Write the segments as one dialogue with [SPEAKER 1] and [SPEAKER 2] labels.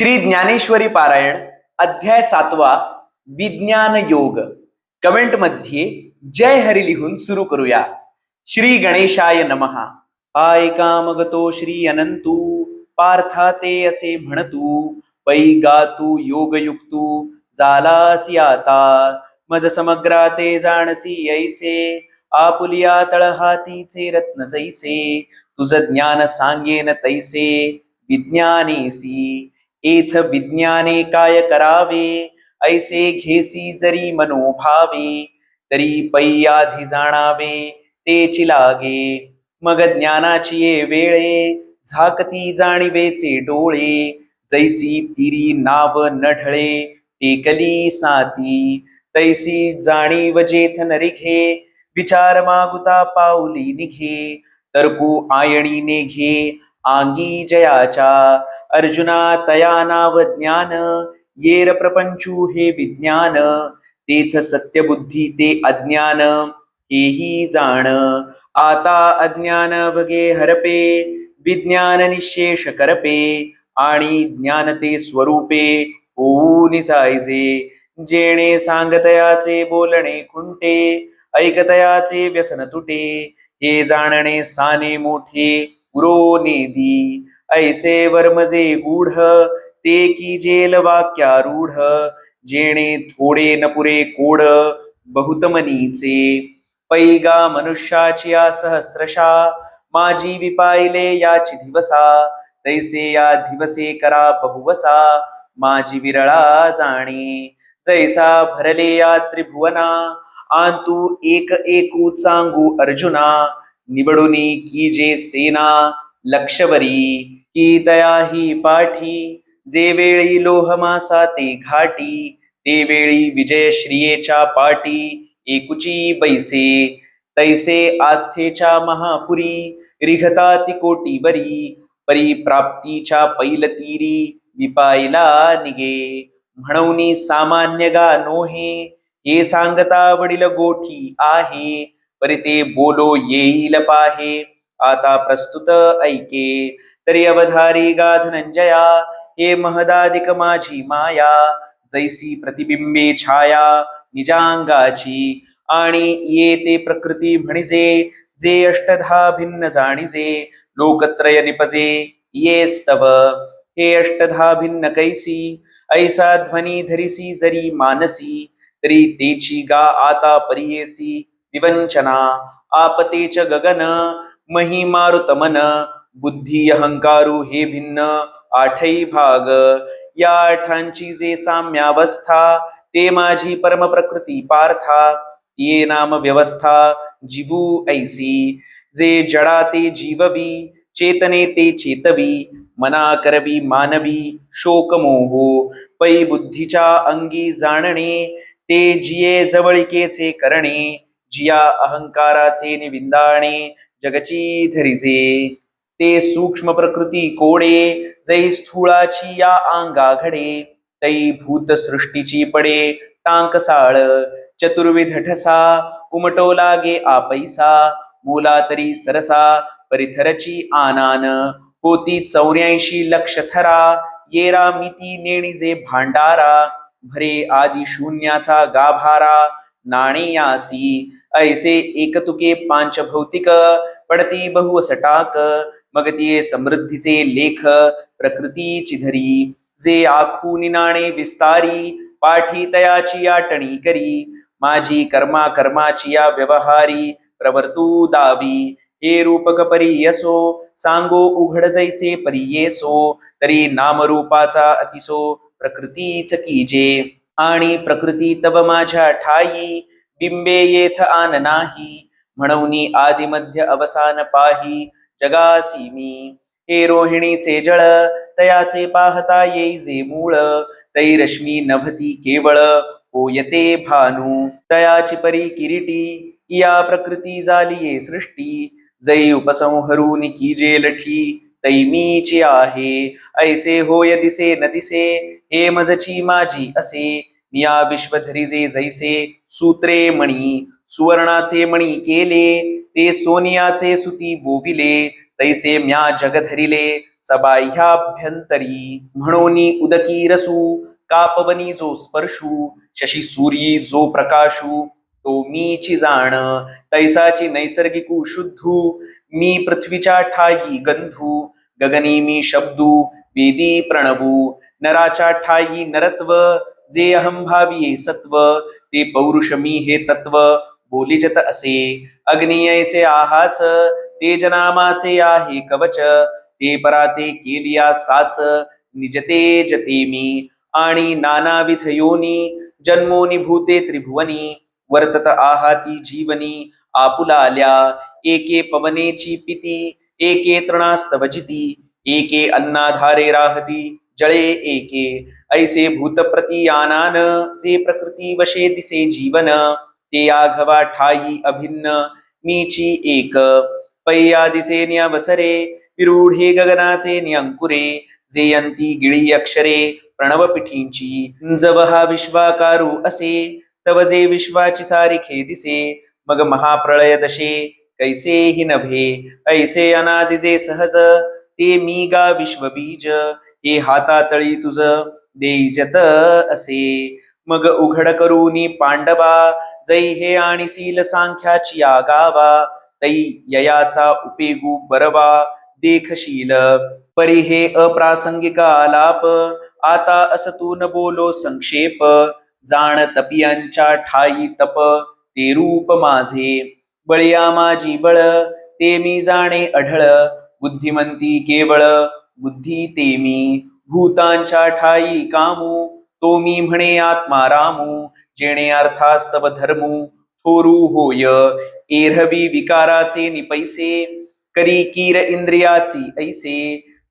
[SPEAKER 1] श्री ज्ञानेश्वरी पारायण अध्याय 7वा विज्ञान योग. कमेंट मध्ये जय हरी लिहून सुरू करूया. श्री गणेशाय नमः. आय कामगतो श्री अनंतू पार्था ते असे म्हणतू पै गातू योगयुक्तू जालासी आता मज समग्रा ते जाणसी ऐसे आपुलिया तळहातीचे रत्न जैसे तुझ ज्ञान सांगेन तैसे विज्ञानेसी एथ विज्ञाने काय करावे ऐसे घेसी जरी मनोभावे तरी पै आधी जाणावे तेची लागे मग ज्ञानाची ये वेळे झाकती जाणीवेचे डोळे जैसी तिरी नाव नढळे टेकली साती तैसी जाणीव जेथ नरिघे विचार मागुता पाऊली निघे तर्कू आयणी नेघे आंगी जयाच्या अर्जुना तया नाव ज्ञान येर प्रपंचू हे विज्ञान तेथ सत्यबुद्धी ते अज्ञान हेही जाण आता अज्ञान बगे हरपे विज्ञान निशेष करपे आणि ज्ञान ते स्वरूपे होऊन जायजे जेणे सांगतयाचे बोलणे खुंटे ऐकतयाचे व्यसन तुटे हे जाणणे साने मोठे पुरो नेदी ऐसे वर्मजे गूढ ते की जेल वाक्यारूढ जेणे थोडे न पुरे कोड बहुत मनीचे पैगा मनुष्याची सहस्रशा माझी विपाइले याची दिवसा तैसे या दिवसे करा बहुवसा माझी विरळा जाणे जैसा भरले या त्रिभुवना आंतू एक एकू चांगू अर्जुना निवडुनी की जे सेना लक्षवरी की तया ही पाठी जे वेळी लोहमासा ते घाटी ते वेळी विजयश्रियेच्या पाटी एकुची बैसे तैसे आस्थेच्या महापुरी रिघता ती कोटीवरी परिप्राप्तीच्या पैलतीरी विपायला निगे म्हणून सामान्य गा नोहे हे सांगता वडील गोठी आहे परी ते बोलो येईल पाहे आता प्रस्तुत ऐके तरी अवधारी गा धनंजया हे महदादिक माझी माया जैसी प्रतिबिंबे छाया निजांगाची आणि येते प्रकृती म्हणिजे जे अष्टधा भिन्न जाणिजे लोकत्रय निपजे ये स्तव हे अष्टधा भिन्न कैसी ऐसा ध्वनी धरिसी जरी मानसी तरी तेची गा आता परियेसी विवंचना आपतेच गगन मही मारुतमन बुद्धी अहंकारू हे भिन्न आठही भाग या आठांची जे साम्यावस्था ते माझी परम प्रकृती पार्था ये नाम व्यवस्था जीवू ऐसी जे जडा ते जीववी चेतने ते चेतवी मना करवी मानवी शोकमोहो पै बुद्धीच्या अंगी जाणणे ते जिये जवळिकेचे करणे जिया अहंकाराचे निविंदाणे जगची धरिजे ते सूक्ष्म प्रकृती कोडे जै स्थूळाची या अंगा घडे तै भूत सृष्टीची पडे टांकसाळ चतुर्विध ठसा उमटो लागे आपैसा मूला तरी सरसा परिथरची आनान होती 84 लक्ष थरा येरा मिती नेणीजे भांडारा भरे आदि शून्याचा गाभारा नाणेयासी ऐसे एकतुके पांच भौतिक पडती बहु सटाक मग तिये समृद्धीचे लेख प्रकृतीची धरी जे आखूनी नाणे विस्तारी पाठी तयाची आटणी करी माझी कर्मा कर्माची या व्यवहारी प्रवर्तू दावी हे रूपक परी यसो सांगो उघड जैसे परी येसो तरी नामरूपाचा अतिसो प्रकृतीच कीजे आणि प्रकृती तव माझ्या ठाई बिंबे येथ आन नाही म्हणून आदि मध्य अवसान पाही जगासी मी हे रोहिणीचे जळ तयाचे पाहता येईजे मूळ तै रश्मी नभती केवळ होयते भानू तयाची परी किरीटी या प्रकृती झालीये सृष्टी जै उपसंहरून कीजे लठी तै मीची आहे ऐसे होय दिसे न दिसे हे मजची माझी असे या विश्वधरिजे जैसे सूत्रे मणी सुवर्णाचे मणी केले ते सोनियाचे सुती बोविले तैसे म्या जग धरिले सबाह्याभ्यंतरी म्हणोनी उदकी रसू कापवनी जो स्पर्शू शशी सूर्यी जो प्रकाशू तो मीची जाण तैसाची नैसर्गिकू शुद्धू मी पृथ्वीच्या ठाई गंधू गगनी मी शब्दू वेदी प्रणवू नराच्या ठाई नरत्व जे अहंभावी सत्व ते पौरुष मी हे तत्व बोलिजत असे अग्नी ऐसे आहाच ते जनामाचे आहे कवच ते पराते केलिया साच निजते जते मी आणि नानाविध योनी जन्मोनी भूते त्रिभुवनी वर्तत आहाती जीवनी आपुलाल्या एके पवनेची पिती एके तृणास्तवजिती एके अन्नाधारे राहती जळे एके ऐसे भूतप्रतियानान जे प्रकृती वशे दिसे जीवन ते आघवा ठाई अभिन्न मीची एक पैयादिचे न्यावसरे विरूढे गगनाचे न्यंकुरे जेयंती गिळी अक्षरे प्रणवपिठींची जवहा विश्वाकारू असे तव जे विश्वाची सारिखे दिसे मग महाप्रळय दशे कैसे हि नभे ऐसे अनादिजे सहज ते मी गा विश्वबीज हे हातातळी तुझ देईजत असे मग उघड करूनी पांडवा जै हे आणि सील सांख्याची आगावा तै ययाचा उपेगू बरवा देखशील परी हे अप्रासंगिक आलाप आता असतू न बोलो संक्षेप जाण तपियांच्या ठाई तप ते रूप माझे बळिया माझी बळ ते मी जाणे अढळ बुद्धिमंती केवळ बुद्धी ते मी भूतांच्या ठाई कामू तो मी म्हणे आत्मा रामू जेणे अर्थास्तव धर्मू थोरू होय एरहवी विकाराचे निपैसे करी कीर इंद्रियाची ऐसे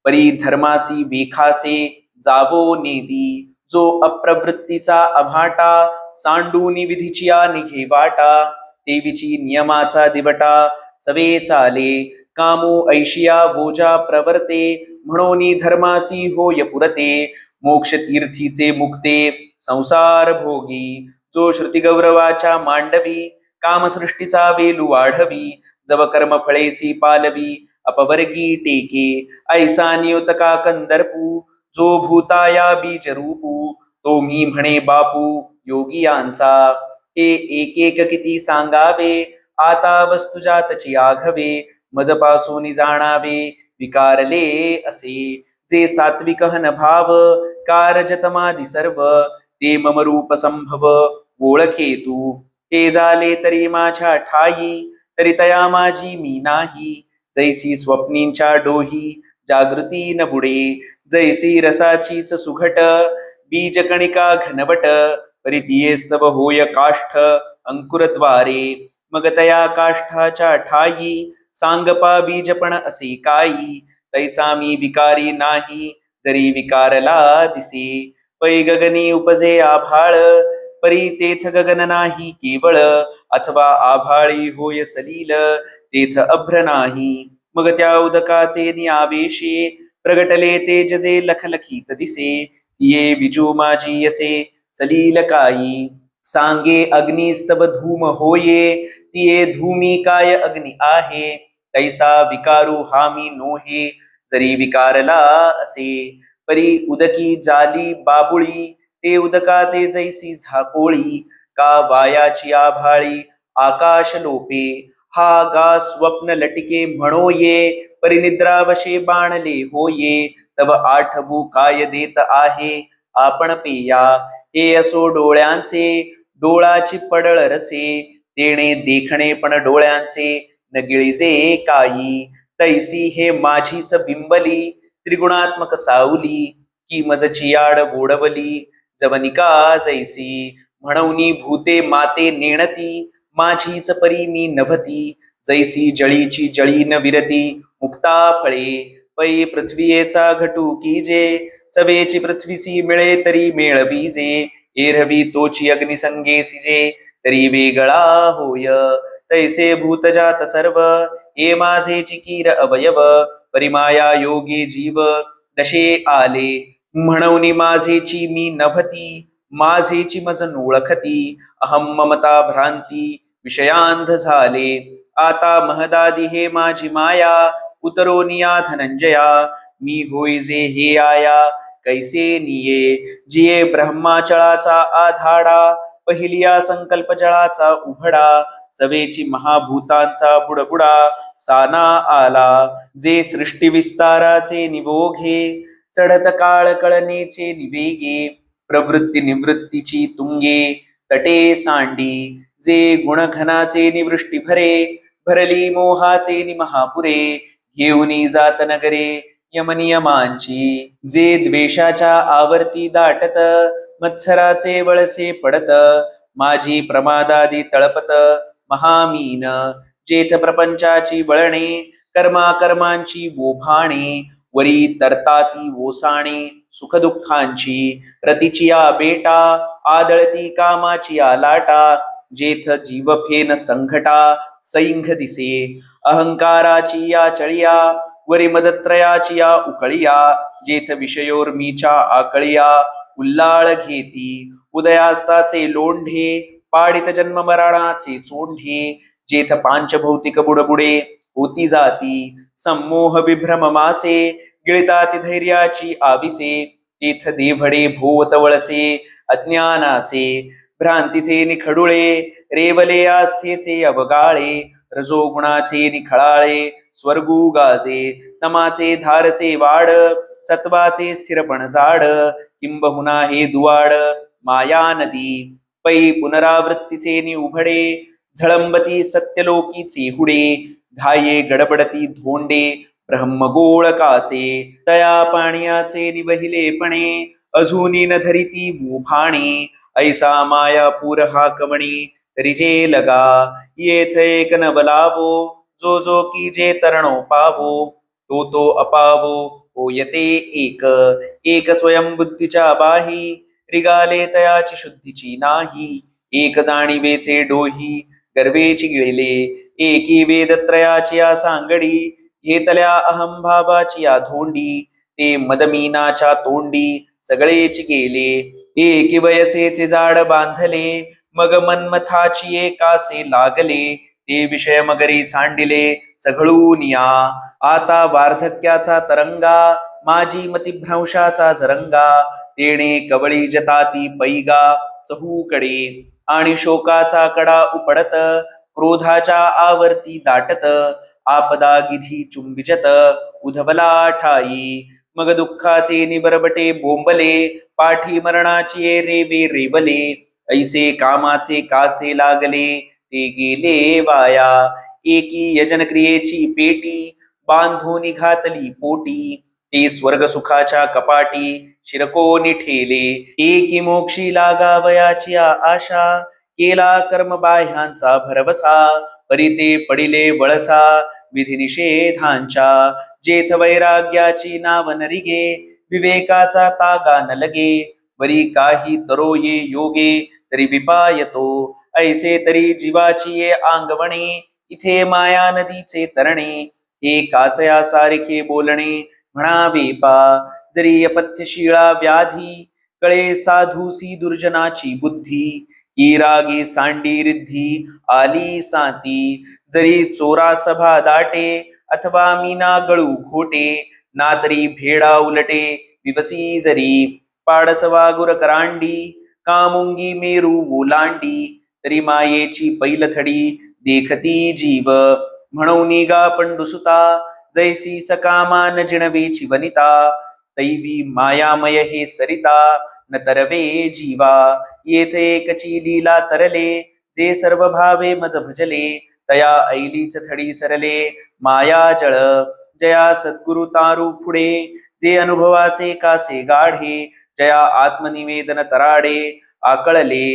[SPEAKER 1] परी धर्मासी वेखासे जावो नेदी जो अप्रवृत्तीचा अभाटा सांडूनी विधीचिया निघे वाटा देवीची नियमाचा दिवटा सवे चाले कामो ऐशिया वोजा प्रवर्ते म्हणोनी धर्मासी होय पुरते मोक्ष तीर्थीचे मुक्ते संसार भोगी जो श्रुती गौरवाच्या मांडवी कामसृष्टीचा वेलू वाढवी जव कर्म फळेसी पालवी अपवर्गी टेके ऐसा नियुतका कंदर्पू जो भूताया बीज रूपू तो मी म्हणे बापू योगियांचा हे एक एक किती सांगावे आता वस्तुजातची आघवे मजपासून जाणावे विकारले असे जे सात्विक हन भाव कारजतमादि सर्व ते मम रूप संभव ओळखे तू हे झाले तरी माझ्या ठाई तरी तया माझी मी नाही जैसी स्वप्नींच्या डोही जागृती न बुडे जैसी रसाचीच सुघट बीजकणिका घनवट परितीयेस्तव होय काष्ठ अंकुरद्वारे मग तया काष्ठाच्या ठाई सांगपा बीजपण असे काही तैसा मी विकारी नाही जरी विकारला दिसे पै गगनी उपजे आभाळ परी तेथ गगन नाही केवळ अथवा आभाळी होय सलील तेथ अभ्र नाही मग त्या उदकाचे नियावेशे प्रगटले तेजजे लखलखीत दिसे ये विजू माझी यसे सलील काई सांगे अग्निस्तव धूम होये तिये धूमी काय अग्नि आहे तैसा विकारू हामी नोहे जरी विकारला असे परी उदकी जाली बाबुळी ते उदका ते जैसी झाकोळी का वायाची आभाळी आकाश लोपे हा गा स्वप्न लटिके म्हणो ये परिनिद्रावशे बाणले होये तव आठवू काय देत आहे आपण पेया हे असो डोळ्यांचे डोळाची पडळ रचे तेणे देखणे पण डोळ्यांचे न गिळिजे काई तैसी हे माझीच बिंबली त्रिगुणात्मक सावली की मजची आड बोडवली जवनिका जैसी म्हणूनी भूते माते नेणती माझीच परी मी नभती जैसी जळीची जळी न विरती मुक्ता फळे पै पृथ्वीचा घटू कीजे सवेची पृथ्वीसी मिळे तरी मेळवीजे एरवी तोची अग्निसंगे सिजे तरी वेगळा होय तैसे भूतजात सर्व हे माझे चिकीर अवयव परिमाया योगी जीव दशे आले म्हणून माझेची मी नभती माझेची मज ओळखती अहम ममता भ्रांती विषयांध झाले आता महदादी हे माझी माया उतरोनिया धनंजया मी होय जे हे आया कैसे निये, जिये ब्रह्माचळाचा आधाडा, पहिलिया संकल्प जळाचा उघडा, सवेची महाभूतांचा बुडबुडा साना आला, जे सृष्टी विस्ताराचे निवोघे, चढत काळ कळनेचे निवेगे, प्रवृत्ती निवृत्तीची तुंगे, तटे सांडी, जे गुणघनाचे निवृष्टी भरे, भरली मोहाचे निमहापुरे, घेऊनी जात नगरे यमनियमांची, जे द्वेषाच्या आवर्ती दाटत, मत्सराचे वळसे पडत, माझी प्रमादादी तळपत महामीन, जेथ प्रपंचाची वळणे, कर्माकर्मांची वोभाणे, वरी तरताती ओसाणे सुखदुःखांची, रतीची या बेटा, आदळती कामाची या लाटा, जेथ जीवफेन संघटा, सैंघ दिसे, अहंकाराची या चळिया, वरी मदत्रयाची या उकळिया, जेथ विषयोर्मीच्या आकळिया, उल्लाळ घेती, उदयास्ताचे लोंढे, पाडित जन्म मरणाचे चोंढे, जेथ पांचभौतिक बुडबुडे होती जाती, संमोह विभ्रम मासे, गिळताती धैर्याची आविसे, तेथ देवडे भोवत वळसे अज्ञानाचे, भ्रांतीचे निखडुळे, रेवले आस्थेचे अवगाळे, रजोगुणाचे निखळाळे, स्वर्गू गाजे, तमाचे धारसे वाड, सत्वाचे स्थिरपण जाड, किंबहुना हे दुवाड माया नदी, पै पुनरावृत्तीचे निउघडे, झळंबती सत्यलोकीचे हुडे, घाये गडबडती धोंडे ब्रह्मगोळकाचे, तया पाण्याचे निवहिलेपणे, अजूनी न धरिती मोभाणे, ऐसा मायापूर हा कवणी तरिजे लगा, येथ एक न बलावो, जो जो की जे तरणो पावो, तो अपावो होयते एक, एक स्वयं बुद्धीच्या बाही, रिगाले तयाची शुद्धीची नाही, एक जाणीवेचे डोही गर्वेची गिळले, एकी वेदत्रयाची या सांगडी, घेतल्या अहंभावाची या धोंडी, ते मदमीनाच्या तोंडी सगळेच गेले, एकी वयसेचे जाड बांधले, मग मन्मथाची एकासे लागले, ते विषय मगरी सांडिले चघळून या, आता वार्धक्याचा तरंगा, माझी मतिभ्रंशाचा जरंगा, तेणे कवळी जताती पैगा चहूकडे, आणि शोकाचा कडा उपडत, क्रोधाच्या आवर्ती दाटत, आपदा गिधी चुंबिजत उधवला ठाई, मग दुःखाचे निबरबटे बोंबले, पाठी मरणाची रेवे रेवले, ऐसे कामाचे कासे लागले ते गेले वाया, एकी यजन क्रियेची पेटी बांधून घातली पोटी, ते स्वर्ग सुखाच्या कपाटी शिरकोनी ठेले, एकी मोक्षी लागावयाची आशा, केला कर्म बाह्यांचा भरवसा, परी ते पडिले वळसा विधी निषेधांच्या, जेथ वैराग्याची नाव नरिगे, विवेकाचा तागा न लगे, वरी काही तरो ये योगे तरी विपायतो, ऐसे तरी जीवाची ये आंगवणे, इथे माया नदीचे तरणे, हे कासया सारखे बोलणे म्हणावे पा, जरी अपथ्यशिळा व्याधी, कळे साधूसी दुर्जनाची बुद्धी, ही रागी सांडी रिद्धी आली सांती, जरी चोरा सभा दाटे, अथवा मीना गळू खोटे, ना तरी भेडा उलटे विवसी जरी, पाडस वागुर करांडी, कामुंगी मेरू ओलांडी, तरी मायेची पैलथडी देखती जीव, म्हणून गा पंडुसुता, जैसी सकामान जिणवेची वनिता, दैवी मायामय हे सरिता, न तरवे जीवा, येथे एकची लीला तरले, जे सर्व भावे मज भजले, तया ऐलीच थडी सरले माया जळ, जया सद्गुरु तारू पुढे, जे अनुभवाचे कासे गाढे, जया आत्मनिवेदन तराडे आकळले,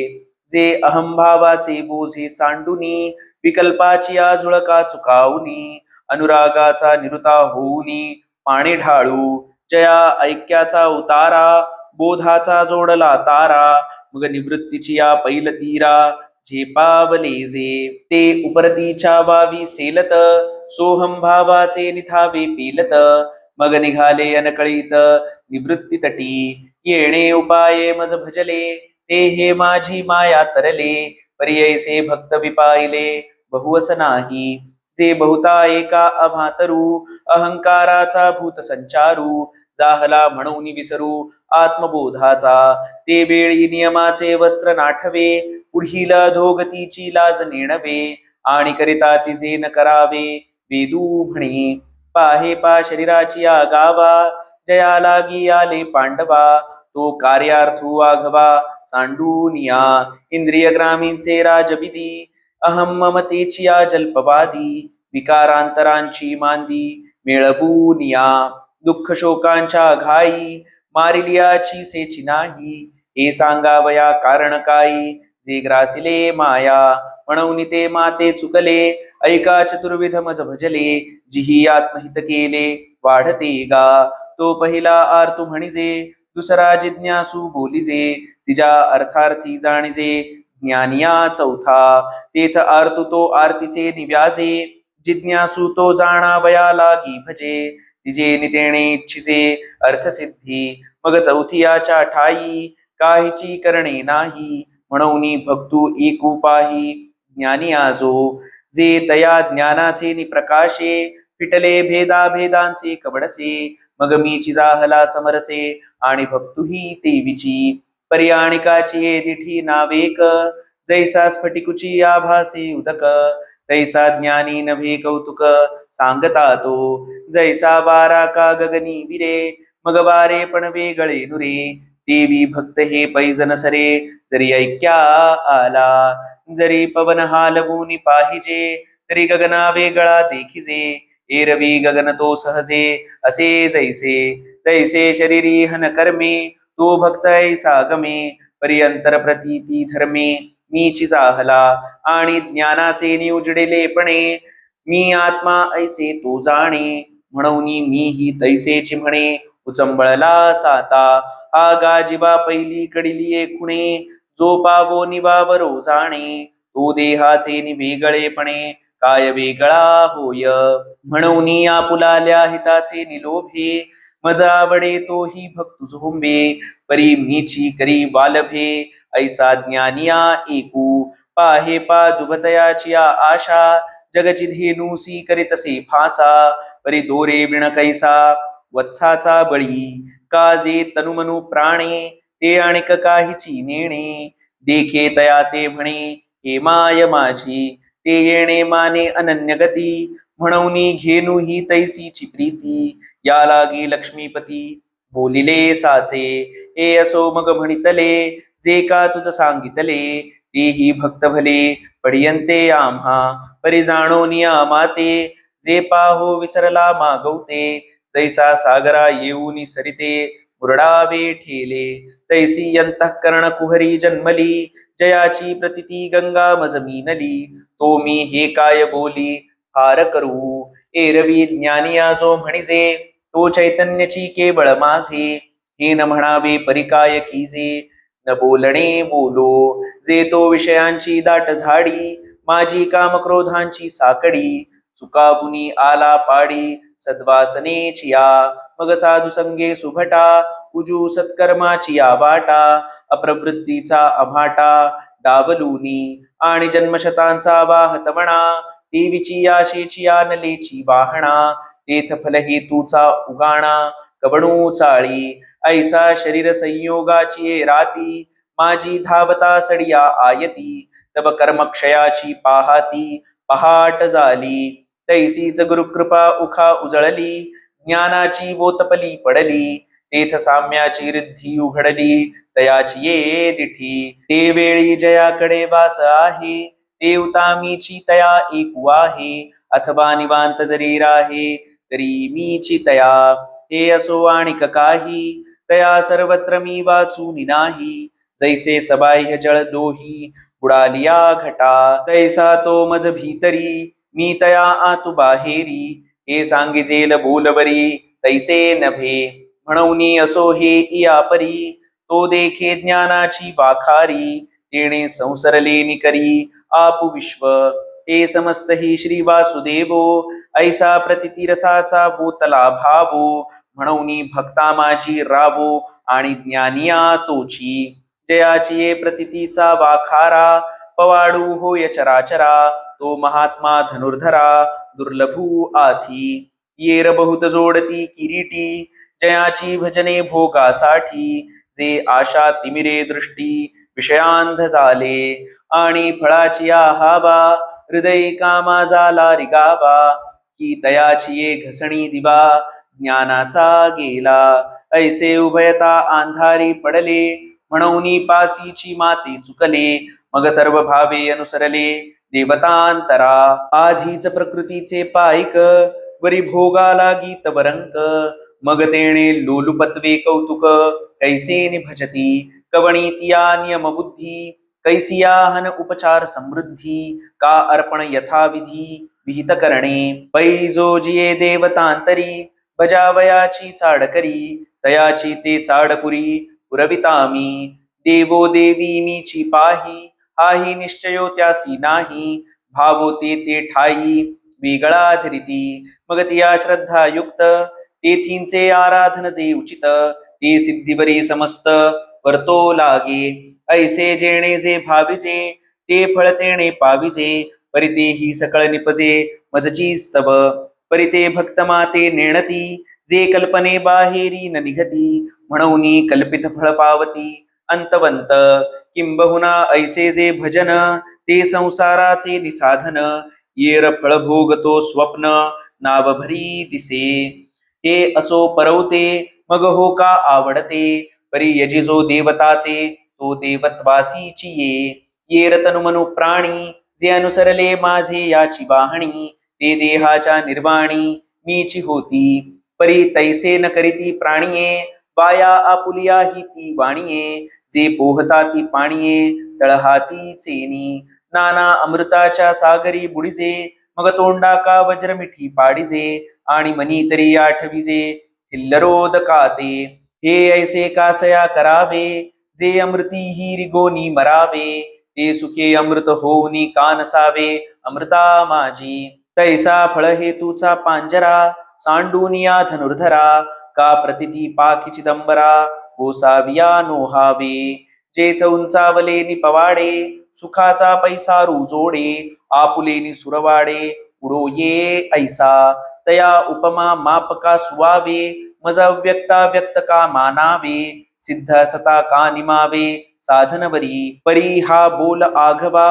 [SPEAKER 1] जे अहंभावाचे बोझे सांडुनी, विकल्पाची आजुळका चुकावनी, अनुरागाचा निरुता होऊनी पाणी ढाळू, जया ऐक्याचा उतारा, बोधाचा जोडला तारा, मग निवृत्तीची या पैल तीरा, झेपावले जे, ते उपरतीच्या वावी सेलत, सोहम भावाचे निथावे पेलत, मग निघाले अनकळीत निवृत्ती तटी, येणे उपाये मज भजले, ते हे माझी माया तरले, पर्यैसे भक्त विपाइले बहुवस नाही, जे बहुता एका अभातरू अहंकाराचा भूत संचारू जाहला म्हणून विसरू आत्मबोधाचा ते वेळी नियमाचे वस्त्र नाठवे पुढील अधोगतीची लाज नेणवे आणि करिता तिचे न करावे वेदू म्हणे पाहे पा शरीराची गावा जया लागी आले पांडवा तो कार्यार्थू आघवा सांडूनिया इंद्रिय ग्रामींचे राजविधी अहम ममतेची जल्पवादी विकारांतरांची मांदी मिळवूनिया दुःख शोकांच्या घाई मारिलियाची सेची नाही हे सांगावया कारण काही जे ग्रासिले माया म्हणून ते माते चुकले ऐका चतुर्विध मज भजले जिही आत्महित केले वाढते गा तो पहिला आर्तू म्हणिजे दुसरा जिज्ञासू बोलिजे तिच्या अर्थार्थी जाणिजे ज्ञानिया चौथा तेथ आर्तू तो आरतीचे निव्याजे जिज्ञासू तो जाणावया लागी भजे तिजे नितेणे इच्छिजे अर्थसिद्धी मग चौथियाच्या ठाई काहीची करणे नाही म्हणून भक्तू एकुपाही ज्ञानी आजो जे तया ज्ञानाचे निप्रकाशे फिटले भेदा भेदांचे कबडसे मग मीची जाहला समरसे आणि भक्तुही तेविची पर्याणिकाची दिठी नावेक जैसा स्फटिकुची आभासे उदक तैसा ज्ञानी नभे कौतुक सांगता तो जैसा वारा का गगनी विरे मग वारे पण वेगळे नुरे देवी भक्त हे पैजन सरे जरी ऐक्या आला जरी पवन हालवून पाहिजे तरी गगना वेगळा देखिजे एरवी गगन तो सहजे असे जैसे तैसे शरीरी हन कर्मे तो भक्त ऐसा गमे पर्यंतर प्रतीती धर्मे मीची जाहला आणि ज्ञानाचे निउजडेलेपणे मी आत्मा ऐसे तो जाणे म्हणून मी ही तैसेची म्हणे उचंबळला साता हा गाजिबा पहिली कडिली खुणे जो पावो निवावरो जाणे तो देहाचे निवेगळेपणे काय वेगळा होय म्हणून आपुलाल्या हिताचे निलोभे मज आवडे तोही भक्त झोंबे परी मीची करी वालभे ऐसा ज्ञानिया एकू पाहे पा दुभतयाची आशा जगची धेनुसी करीतसे फासा परी दोरे विण कैसा वत्साचा बळी काजे तनुमनु प्राणे ते आणिक काहीची नेणे देखे तया ते म्हणे हे माय माझी ते येणे माने अनन्य गती म्हणून घेनु ही तैसीची प्रीती या लागी लक्ष्मीपती बोलिले साचे हे असो मग म्हणितले जे का तुझ सांगितले तेही भक्त भले पडियंते आम्हा परी जाणोनिया माते जे पाहो विसरला मागवते जैसा सागरा येऊनी सरिते मुरडावे ठेले तैसी अंतःकरण कुहरी जन्मली जयाची प्रतिती गंगा मजमीनली तो मी हे काय बोली हार करू एरवी ज्ञानिया जो म्हणिजे तो चैतन्याची केवळ माझे हे न म्हणावे परिकाय कीजे न बोलणे बोलो जे तो विषयांची दाट झाडी माझी कामक्रोधांची साकडी चुकाबुनी आला पाडी सद्वासनेची मग साधू संगे सुभटा उजू सत्कर्माची बाटा अप्रवृत्तीचा अभाटा डावलूनी आणि जन्मशतांचा वाहतमणा देवीची आशेची नलेची वाहणा तेथ फल हेतूचा उगाणा कवणू चाळी ऐसा शरीर संयोगाची राती माझी धावता सडिया आयती तब कर्मक्षयाची पाहाती पहाट झाली तैसीच गुरुकृपा उखा उजळली ज्ञानाची वोतपली पडली तेथ साम्याची रिद्धी उघडली तयाची ये दिठी ते वेळी जयाकडे वास आहे देवतामीची तया एकू आहे अथवा निवांत जरी राहे तरी मीची तया हे असो आणिक काही तया सर्वत्र मी वाचून नाही जैसे सबाह्य जळ दोही बुडालिया घटा तैसा तो मज भीतरी मी तया आतु बाहेरी हे सांगिजेल बोलवरी तैसे नभे म्हणून असो हे इयापरी तो देखे ज्ञानाची वाखारी तेणे संसरले निकरी आपु विश्व हे समस्त ही श्री वासुदेवो ऐसा प्रतितिरसाचा बोतला भावो म्हणून भक्ता माझी रावो आणि ज्ञानिया तोची जयाची प्रतितीचा वाखारा पवाडू होय चराचरा तो महात्मा धनुर्धरा दुर्लभू आथी येर बहुत जोडती किरीटी जयाची भजने भोगासाठी जे आशा तिमिरे दृष्टी विषयांध झाले आणि फळाची आहाबा हृदय कामा झाला रिगाबा की तयाची ये घसणी दिवा ज्ञानाचा गेला ऐसे उभयता अंधारी पडले म्हणून पासीची माती चुकले मग सर्व भावे अनुसरले देवतांतरा आधीच प्रकृतीचे पायक वरी भोगाला गीत वरंक मग तेणे लोलुपत्वे कौतुक कैसे निभजती कवणीतिया नियम बुद्धी कैसिया हन उपचार समृद्धी का अर्पण यथाविधी विहित करणे पैजो जिये देवतांतरी बजावयाची चाड करी तयाची ते चाडपुरी पुरवितामी देवो देवी मीची पाही हाही निश्चयो त्यासी नाही भावो ते ठाई वेगळा धरिती मग तिया श्रद्धा युक्त तेथींचे आराधन जे उचित ते सिद्धीवरी समस्त वर्तो लागे ऐसे जेणे जे भाविजे ते फळ तेणे पाविजे परिते ही सकळ निपजे मजची स्तव परिते भक्त माते नेणती जे कल्पने बाहेरी न निघती म्हणून कल्पित फळ पावती अंतवंत किंबहुना ऐसे जे भजन ते संसाराचे निसाधन येर फळ भोगतो स्वप्न नाव भरी दिसे ते असो परवते मग हो का आवडते परी यजी जो देवता ते तो देवत्वासीची ये रतनु मनु प्राणी जे अनुसरले माझे याची वाहणी ते देहाच्या निर्वाणी मीची होती परी तैसे न करीती प्राणिये वाया आपुलिया ही ती वाणिये जे पोहता ती पाणीये तळहाती चेनी नाना अमृताच्या सागरी बुडिजे मग तोंडा का वज्र मिठी पाडिजे आणि मनी तरी आठविजे थिल्लरोद काते हे ऐसे कासया करावे जे अमृती ही रिगोनी मरावे ते सुखे अमृत होऊनी का नसावे अमृता माझी तैसा फळ हेतूचा पांजरा सांडूनिया धनुर्धरा का प्रतिती पाखी चिदंबरा कोसाविया नोहावे जेथ उंचावले निपवाडे सुखाचा पैसा रुजोडे आपुलेनी सुरवाडे उडो ये ऐसा तया उपमा मापका सुवावे मज व्यक्ता व्यक्त का मानावे सिद्ध सता का निमावे साधनवरी परी हा बोल आघवा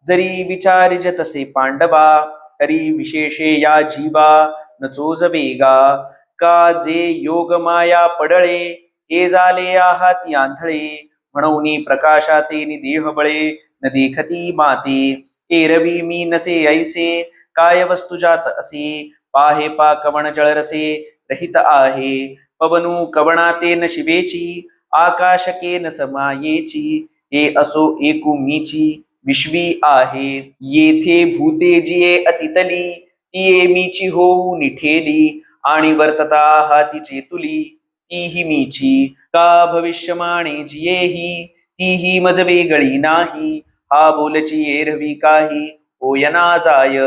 [SPEAKER 1] जरी विचारिज तसे पांडवा तरी विशेषे या जीवा न चोज वेगा का जे योग माया पडळे हे झाले आहाती आंधळे म्हणून प्रकाशाचे निदेह बळे न देखती माते एरवी मी नसे ऐसे काय वस्तु जात असे पाहे पा कवण जळरसे रहित आहे पवनु कवणाते न शिवेची आकाशके न समायेची हे असो एकू मीची विश्वी आहे येथे भूते जिये अतितली तिये मीची होऊ निठेली आणि वर्तता हाती चेतुली तीही मीची का भविष्यमाणे जियेही तीही मज वेगळी नाही हा बोलची एरवी काही ओयना जाय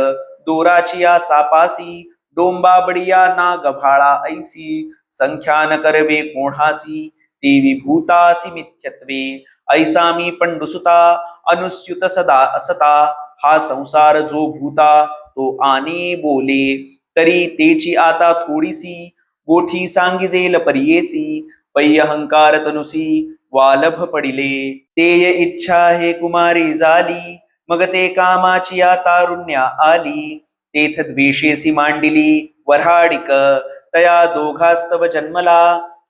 [SPEAKER 1] दोराची या सापासी डोंबा बडिया ना गभाळा ऐसी संख्या न करवे कोणासी ते विभूतासी मिथ्यत्वे ऐसा मी पंडुसुता अनुस्युत सदा असता हा संसार जो भूता तो आने बोले तरी तेची आता थोडीसी गोठी सांगिजेल परियेसी पै अहंकार तनुसी वालभ पडिले तेय इच्छा हे कुमारी झाली मग ते कामाची या तारुण्या आली तेथ द्वेषेसी मांडिली वऱ्हाडिक तया दोघास्तव जन्मला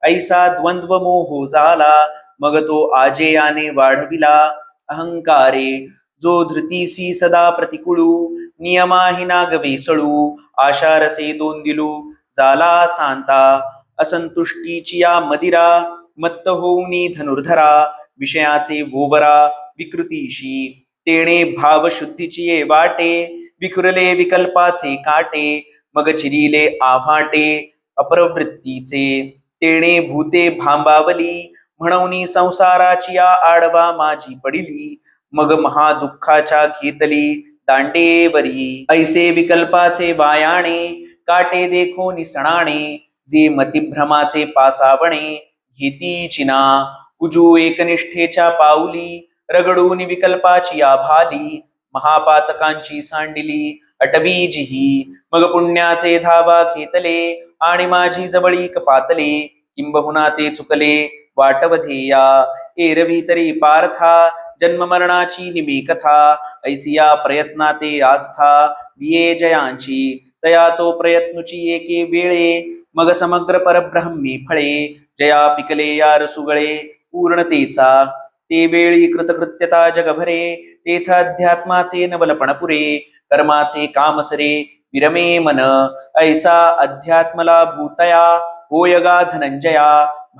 [SPEAKER 1] ऐसा द्वंद्व मोह झाला मग तो आजेयाने वाढविला अहंकारे जो धृतीसी सदा प्रतिकुळू नियमाही नाग वेसळू आशा रसे दोन दिलू जाला सांता असंतुष्टीची या मदिरा मत्त होऊनी धनुर्धरा विषयाचे वोवरा विकृतीशी तेणे भाव शुद्धीची ये वाटे विखुरले विकल्पाचे काटे मग चिरिले आव्हाटे अपरवृत्तीचे तेणे भूते भांबावली म्हणून संसाराची या आडवा माझी पडिली मग महादुःखाच्या घेतली दांडेवरी ऐसे विकल्पाचे वायाणे काटे देखो निसणाणे जे मतिभ्रमाचे पासावणे घेती चिना उजू एकनिष्ठेच्या पाऊली रगडून विकल्पाची या भाली महापातकांची सांडिली अटवीजिही मग पुण्याचे धावा घेतले आणि माझी जवळीक पातले किंबहुना ते चुकले वाटवधेया एरवी तरी पार्था जन्म मरणाची निमी कथा ऐसिया प्रयत्नाते आस्था विये जयांची तया तो प्रयत्नुची एके वेळे मग समग्र परब्रह्मी फळे जया पिकले या रसुगळे पूर्णतेचा ते वेळी कृतकृत्यता जगभरे तेथ अध्यात्माचे नवलपण पुरे कर्माचे कामसरे विरमे मन ऐसा अध्यात्मला भूतया होयगा धनंजया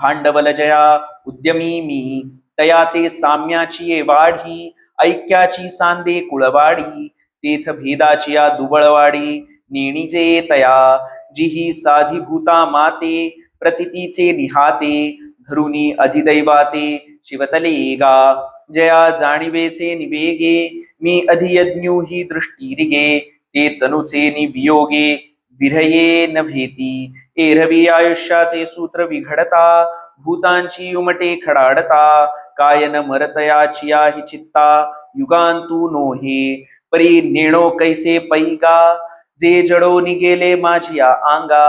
[SPEAKER 1] भांडवल जया उद्यमी मी तया ते साम्याची ये वाढी ऐक्याची सांदे कुळवाडी तेथ भेदाची या दुबळवाडी नेणीचे तया जिही साधीभूता माते प्रतितीचे निहाते धरुनी अधिदैवाते शिवतले गा जया जाणीवेचे निवेगे मी अधियज्ञू ही दृष्टी रिगे ते तनुचे निवियोगे विरये न भेती एरवी आयुष्याचे सूत्र विघडता भूतांची उमटे खडाडता कायन मरतयाचिया हि चित्ता युगांतू नोहे परी नेणो कैसे पैगा जे जडो निगेले माझिया आंगा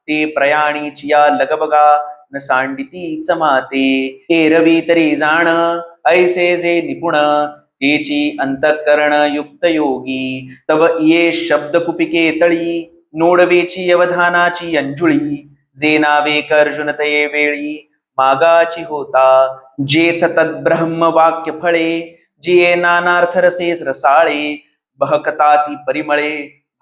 [SPEAKER 1] ते प्रयाणीचिया लगबगा न सांडिती चमाते एरवी तरी जाण ऐसे जे निपुण तेची अंतःकरण युक्त योगी तव ये शब्द कुपिके तळी नोडवेची अवधानाची अंजुळी जे नावे कर्जुन तये वेळी मागाची होता जेथ तद्ब्रह्म वाक्य फळे जिये नानार्थ रसेस रसाळे बहकताती परिमळे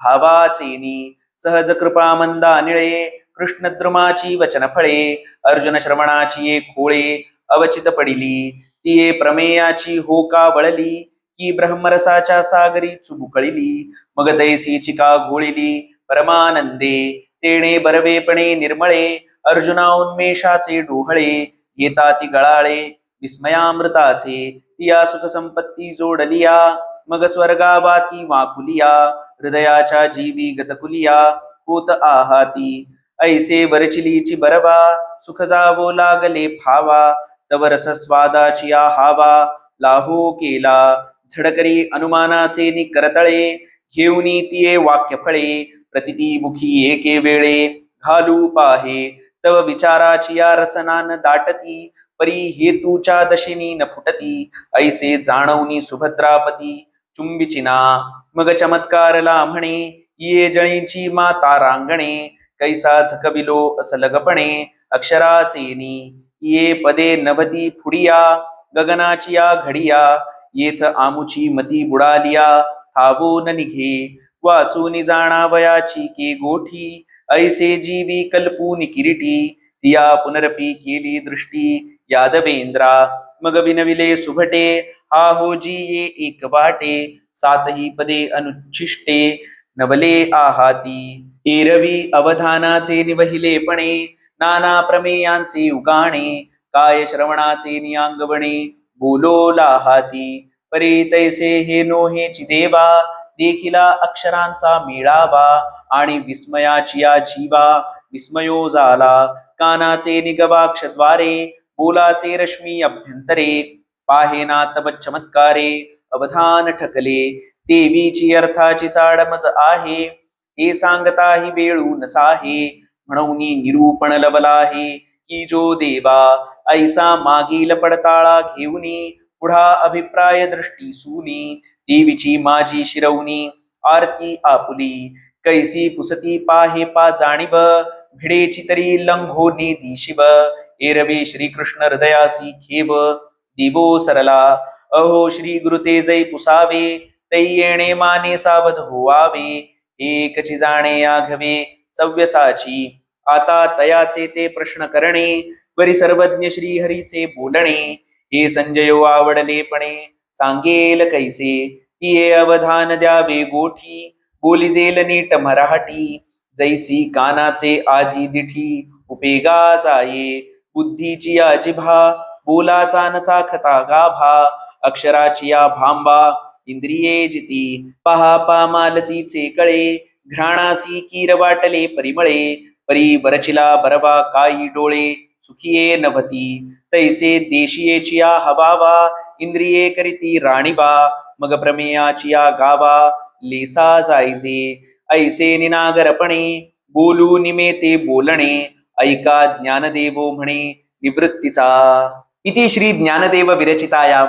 [SPEAKER 1] भावाचेनी सहज कृपा मंदा निळे कृष्ण द्रुमाची वचन फळे अर्जुन श्रवणाची ये खोळे अवचित पडिली तिये प्रमेयाची होका वळली की ब्रह्मरसाच्या सागरी चुबुकळिली मग तैसी चिका घोळिली परमानंदे तेणे बरवेपणे निर्मळे अर्जुना उन्मेषाचे डोहळे येता ती गळाळे विस्मयामृताचे तिया सुख संपत्ती जोडलिया मग स्वर्गावाती वाकुलिया हृदयाच्या जीवी गतकुलिया होत आहाती ऐसे वरचिलीची बरवा सुख जावो लागले फावा तव रसस्वादाची हावा लाहो केला झडकरी अनुमानाचे निकरतळे घेऊनी तिये वाक्य फळे प्रतिती मुखी एके वेळे घालू पाहे तव विचाराची या रसनान दाटती परी हेतूच्या दशिनी न फुटती ऐसे जाणवनी सुभद्रापती चुंबिचिना मग चमत्कारला म्हणे ये जळीची माता रांगणे कैसा झकबिलो असलगपणे अक्षराचेनी ये पदे नभती फुडिया गगनाची या घडिया येथ आमुची मती बुडालिया थावो न निघे वाचून जाणावयाची के गोठी ऐसे जीवी कल्पून किरीटी तिया पुनरपी केली दृष्टी यादवेंद्रा मग विनविले सुभटे हा हो जी ये एक वाटे सातही पदे अनुच्छिष्टे नवले आहाती एरवी अवधानाचे निवहिलेपणे नाना प्रमेयांचे उगाणे काय श्रवणाचे नियांगवणे बोलो लाहाती परी तैसे हे नोहेची देवा देखिला अक्षरांचा मेळावा आणि विस्मयाची या जीवा विस्मयो झाला कानाचे निगवाक्षद्वारे बोलाचे रश्मी अभ्यंतरे पाहेना तव चमत्कारे अवधान ठकले देवीची अर्थाची चाडमज आहे हे सांगता ही वेळू नसाहे म्हणून निरूपण लवला आहे की जो देवा ऐसा मागील पडताळा घेऊनी पुढा अभिप्राय दृष्टी सुनी देवीची माझी शिरवणी आरती आपुली कैसी पुसती पाहे पा जाणीव भिडेची तरी लंघोनी दिशिव एरवे श्रीकृष्ण हृदयासी खेव देवो सरला अहो श्री गुरुते जै पुसावे तै येणे माने सावध होवावे एकची जाणे आघवे सव्यसाची आता तयाचे ते प्रश्न करणे वरी सर्वज्ञ श्री हरीचे बोलणे हे संजयो आवडलेपणे सांगेल कैसे तिये अवधान द्यावे गोठी बोलिजेल नीट मराठी जैसी कानाचे आधी दिठी उपेगा जाये बुद्धीची या जिभा बोलाचा न चाखता गाभा अक्षराची या भांबा इंद्रिये जिती पहा पामालतीचे कळे घ्राणासी कीर वाटले परिमळे परी वरचिला बरवा काई डोळे सुखिये नभती तैसे देशियेची या हवावा इंद्रिये करीती राणीवा मग प्रमेयाची या गावा लेसा जायजे ऐसे निनागरपणे बोलू निमेते बोलणे ऐका ज्ञानदेवो म्हणे निवृत्तीचा. इति श्री ज्ञानदेव विरचितायां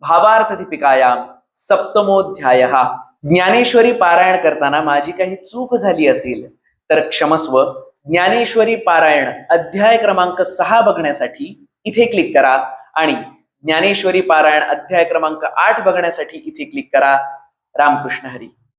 [SPEAKER 1] भावार्थ दीपिकायां सप्तमोध्यायः. ज्ञानेश्वरी पारायण करताना माझी काही चूक झाली असेल तर क्षमस्व. ज्ञानेश्वरी पारायण अध्याय क्रमांक 6 बघण्यासाठी इथे क्लिक करा आणि ज्ञानेश्वरी पारायण अध्याय क्रमांक 8 बघण्यासाठी इथे क्लिक करा. रामकृष्ण हरी.